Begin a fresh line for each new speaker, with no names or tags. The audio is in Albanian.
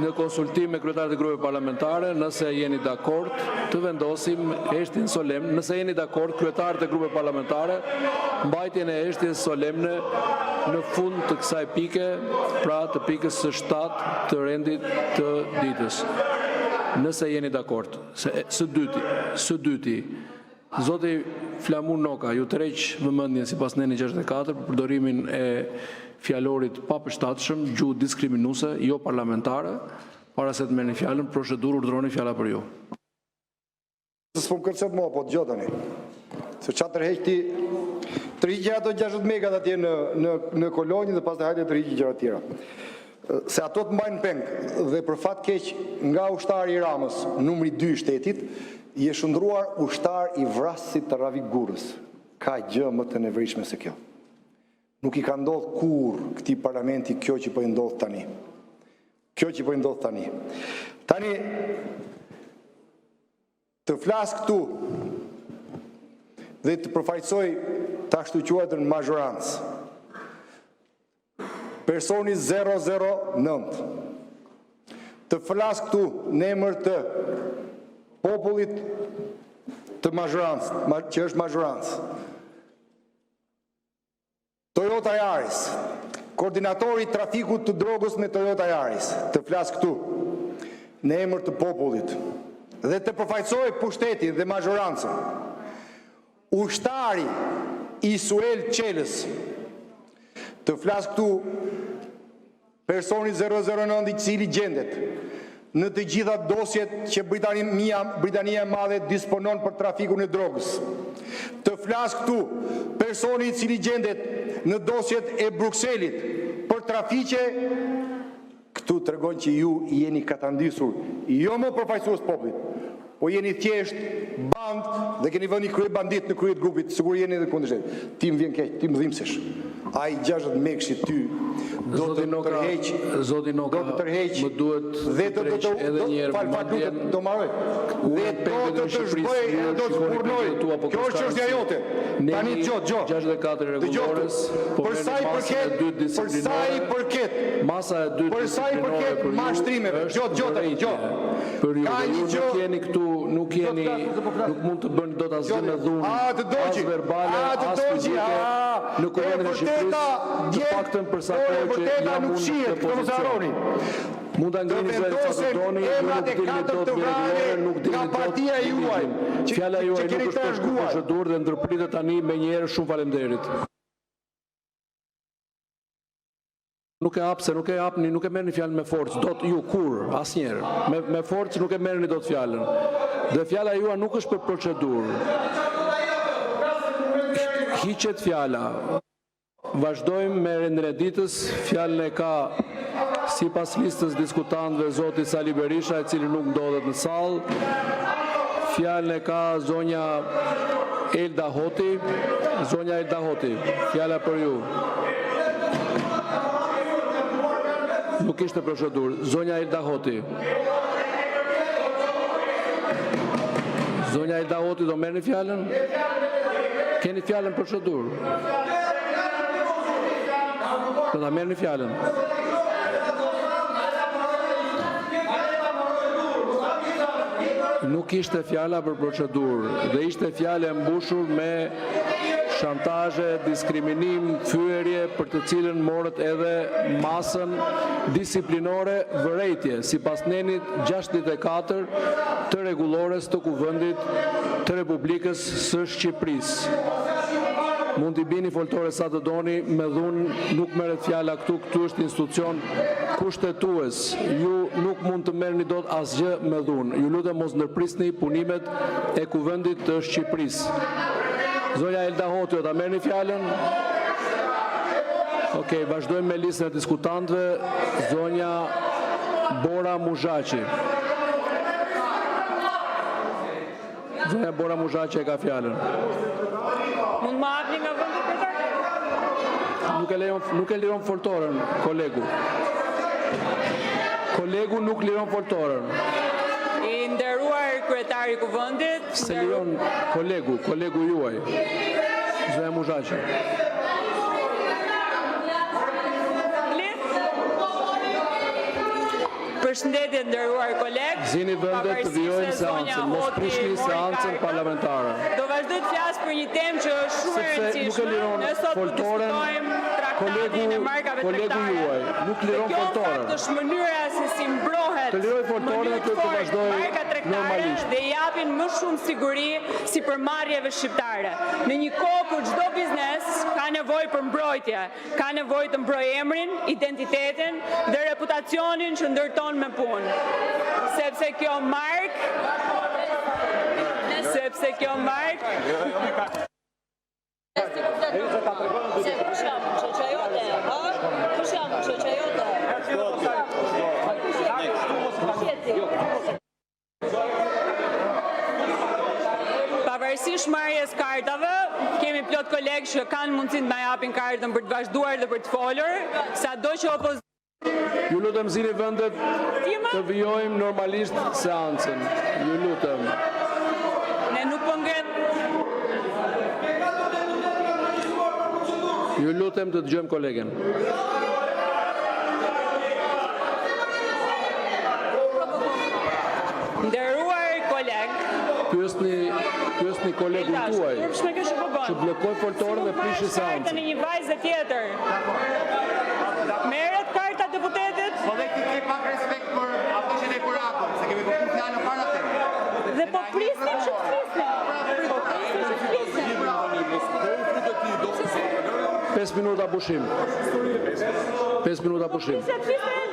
në konsultim me kryetarët e grupeve parlamentare, nëse jeni dakord, të vendosim heshtjen solemne, nëse jeni dakord kryetarët e grupeve parlamentare, mbajtjen e heshtjes solemne në fund të kësaj pike, pra të pikës së 7 të rendit të ditës. Nëse jeni dakord. Së dyti, Zoti Flamur Noka ju tërheq vëmendjen sipas neni 64 për përdorimin e fjalorit papërshtatshëm, gjuhë diskriminuese, jo parlamentare. Para se të merrni fjalën, procedurë urdhroni fjala për ju.
S'po kërcet mua, po dëgjoj tani. Se çfarë tërheqti, tërhiqja ato 60 megat atje në kolonjë dhe pastaj hajde tërhiqja gjëra të tjera. Se ato të mbajnë peng dhe për fat keq nga ushtari i Ramës, numri 2 i shtetit, i e shndruar ushtar i vrasësit të Ravik Gurës. Ka gjë më të nevërishme se kjo. Nuk i ka ndodhur kur këtij parlamenti kjo që po i ndodh tani. Kjo që po i ndodh tani. Tani të flas këtu dhe të përfaqësoj ta ashtu quajtën mazhorancë. Personi 009 të flas këtu në emër të popullit të mazhorancë, që është mazhorancë. Toyota Yaris, koordinatori i trafikut të drogës me Toyota Yaris, të flas këtu në emër të popullit dhe të përfaqësoj pushtetin dhe mazhorancën. Ushtari Isuel Qelës të flas këtu personi 009 i cili gjendet në të gjitha dosjet që Britania e Madhe disponon për trafikun e drogës. Të flas këtu personi i cili gjendet në dosjet e Brukselit për trafiqe, këtu tregon që ju jeni katandisur, jo më përfaqësues popullit, po jeni thjesht band dhe keni vënë krye bandit në krye të grupit, sigur jeni edhe kundërshtet. Ti më vjen keq, ti më dhimbsesh. Ai 60 mekshi ty do të tërheq,
Zoti Noka, më duhet
dhe do të
edhe një herë
falfalutet do marrë. Dhe do të zhbëj, do të spurnoj. Kjo është çështja jote. Tani dëgjoj.
64 rregullores,
për sa i përket
masa e dytë disiplinore për
mashtrimeve. Dëgjoj.
Për ju, nuk jeni këtu, nuk mund të bëni dot asgjë me dhunë, as verbale, as fizike, në Kuvendin e Shqipërisë, të paktën për sa kohë që jam unë në pozicion. Mund ta ngrini zërin sa të doni, nuk dilni dot me rregullore, nuk dilni dot. Fjala juaj nuk është për procedurë dhe ndërpritet tani me një herë. Shumë faleminderit. Nuk e hap, se nuk e hapni, nuk e merrni fjalën me forcë, dot ju kur, asnjëherë. Me forcë nuk e merrni dot fjalën. Dhe fjala juaj nuk është për procedurë. Hiqet fjala. Vazhdojmë me rendin e ditës. Fjalën e ka sipas listës diskutantëve zoti Sali Berisha, i cili nuk ndodhet në sallë. Fjalën e ka zonja Elda Hoti. Zonja Elda Hoti, fjala për ju. Nuk ishte procedurë. Zonja Elda Hoti. Zonja Elda Hoti, do merrni fjalën? Keni fjalën procedurë? Do ta merrni fjalën? Nuk ishte fjala për procedurë dhe ishte fjala e mbushur me shantazhe, diskriminim, fyerje për të cilën morët edhe masën disiplinore vërejtje, sipas nenit 64 të rregullores të Kuvendit të Republikës së Shqipërisë. Mund t'i bini foltore sa të doni, me dhunë nuk merret fjala këtu, këtu është institucion kushtetues. Ju nuk mund të merrni dot asgjë me dhunë. Ju lutem mos ndërprisni punimet e Kuvendit të Shqipërisë. Zonja Elda Hoti, do ta merrni fjalën? Okej, vazhdojmë me listën e diskutantëve. Zonja Bora Muzhaçi. Zonja Bora Muzhaçi e ka fjalën.
Mund më hapni nga vendi kryetar?
Nuk e liron foltorën, kolegu. Kolegu nuk liron foltorën.
I nderuar kryetari i Kuvendit,
Se liron kolegu juaj. Zonja Muzhaçi.
Përshëndetje nderuar kolegë.
Zini vendet të vijojmë seancën, mos prishni seancën parlamentare.
Do vazhdoj të flas për një temë që është shumë e
Sepse nuk e
rëndësishme.
liron
Ne sot po
foltoren
diskutojmë traktatin e markave
kolegu
tregtare.
juaj, nuk liron
Dhe kjo
foltoren.
fakt është mënyra se si mbrohet
Të liroj foltoren dhe të vazhdoj
marka tregtare
normalisht.
dhe i japin më shumë siguri si përmarrjeve shqiptare. Në një kohë kur çdo biznes ka nevojë për mbrojtje, ka nevojë të mbrojë emrin, identitetin dhe reputacionin që ndërton me punë. Sepse kjo markë pavarësisht marrjes kartave, kemi plot kolegë që kanë mundësinë të na japin kartën për të vazhduar dhe për të folur, sado që opozita
Ju lutem zini vendet të vijojmë normalisht seancën. Ju lutem.
ne nuk po ngret.
Ju lutem të dëgjojmë kolegen.
Nderuar koleg,
Pyesni kolegun tuaj
përshme kjo që po bën.
që bllokoi foltorën dhe prishi seancën.
Kartën e një vajze tjetër. Merret karta deputetit
Po dhe ti ke pak respekt për ato që ne kurakon, se kemi përpunë fjalën para te.
dhe po prisnim që të flisnim. Po prisnim që të flisnim.
5 minuta pushim. 5 minuta pushim.
Se të flisnim